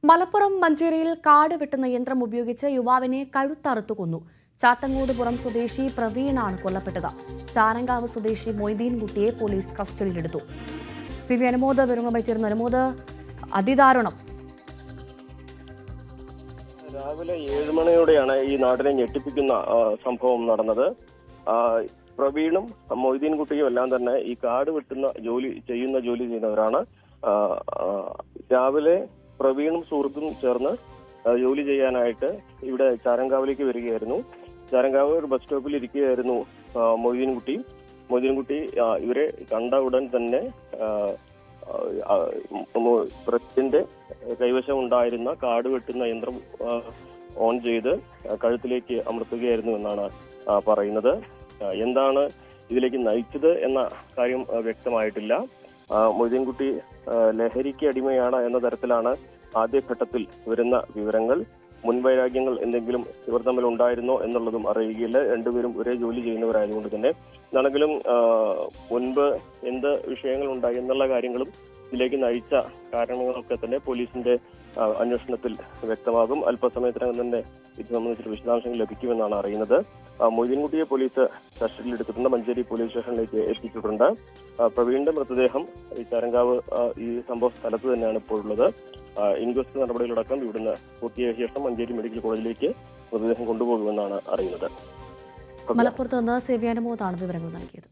മലപ്പുറം മഞ്ചേരിയിൽ കാട് വെട്ടുന്ന യന്ത്രം ഉപയോഗിച്ച് യുവാവിനെ കഴുത്തറുത്തു കൊന്നു. ചാത്തങ്ങോടുപുറം സ്വദേശി പ്രവീണാണ് കൊല്ലപ്പെട്ടത്. ചാരങ്കാവ് സ്വദേശി മൊയ്തീൻ കുട്ടിയെ പോലീസ് കസ്റ്റഡിയിലെടുത്തു. സി വി അനുമോദ് വിവരങ്ങളുമായി ചേർന്നു. അനുമോദ്, അതിദാരുണം. രാവിലെ 7 മണിയോടെയാണ് ഈ നാടിനെ ഞെട്ടിപ്പിക്കുന്ന സംഭവം നടന്നത്. പ്രവീണും മൊയ്തീൻ കുട്ടിയും എല്ലാം തന്നെ ഈ കാട് വെട്ടുന്ന ജോലി ചെയ്യുന്നവരാണ്. രാവിലെ പ്രവീണും സുഹൃത്തും ചേർന്ന് ജോലി ചെയ്യാനായിട്ട് ഇവിടെ ചാരങ്കാവിലേക്ക് വരികയായിരുന്നു. ചാരങ്കാവ് ഒരു ബസ് സ്റ്റോപ്പിൽ ഇരിക്കുകയായിരുന്നു മൊയ്തീൻ കുട്ടി. ഇവരെ കണ്ട ഉടൻ തന്നെ പ്രസിഡന്റ് കൈവശം ഉണ്ടായിരുന്ന കാട് വെട്ടുന്ന യന്ത്രം ഓൺ ചെയ്ത് കഴുത്തിലേക്ക് അമർത്തുകയായിരുന്നു എന്നാണ് പറയുന്നത്. എന്താണ് ഇതിലേക്ക് നയിച്ചത് എന്ന കാര്യം വ്യക്തമായിട്ടില്ല. മൊയ്തീൻ കുട്ടി ലഹരിക്ക് അടിമയാണ് എന്ന തരത്തിലാണ് ആദ്യഘട്ടത്തിൽ വരുന്ന വിവരങ്ങൾ. മുൻവൈരാഗ്യങ്ങൾ എന്തെങ്കിലും ഇവർ തമ്മിൽ ഉണ്ടായിരുന്നോ എന്നുള്ളതും അറിയുകയില്ല. രണ്ടുപേരും ഒരേ ജോലി ചെയ്യുന്നവരായതുകൊണ്ട് തന്നെ എന്താണെങ്കിലും മുൻപ് എന്ത് വിഷയങ്ങൾ ഉണ്ടായി എന്നുള്ള കാര്യങ്ങളും ഇതിലേക്ക് നയിച്ച കാരണങ്ങളൊക്കെ തന്നെ പോലീസിന്റെ അന്വേഷണത്തിൽ വ്യക്തമാകും. അല്പസമയത്തിനകം തന്നെ ഇത് സംബന്ധിച്ച വിശദാംശങ്ങൾ ലഭിക്കുമെന്നാണ് അറിയുന്നത്. മൊയ്തീൻ കുട്ടിയെ പോലീസ് കസ്റ്റഡിയിലെടുത്തിട്ടുണ്ട്. മഞ്ചേരി പോലീസ് സ്റ്റേഷനിലേക്ക് എത്തിച്ചിട്ടുണ്ട്. പ്രവീണിന്റെ മൃതദേഹം ഈ ചാരങ്കാവ് ഈ സംഭവ സ്ഥലത്ത് തന്നെയാണ് ഇപ്പോഴുള്ളത്. ഇൻക്വസ്റ്റ് നടപടികളടക്കം ഇവിടുന്ന് പൂർത്തിയായ ശേഷം മഞ്ചേരി മെഡിക്കൽ കോളേജിലേക്ക് മൃതദേഹം കൊണ്ടുപോകുമെന്നാണ് അറിയുന്നത്. മലപ്പുറത്ത് നിന്ന് സി വി അനുമോദാണ് വിവരങ്ങൾ നൽകിയത്.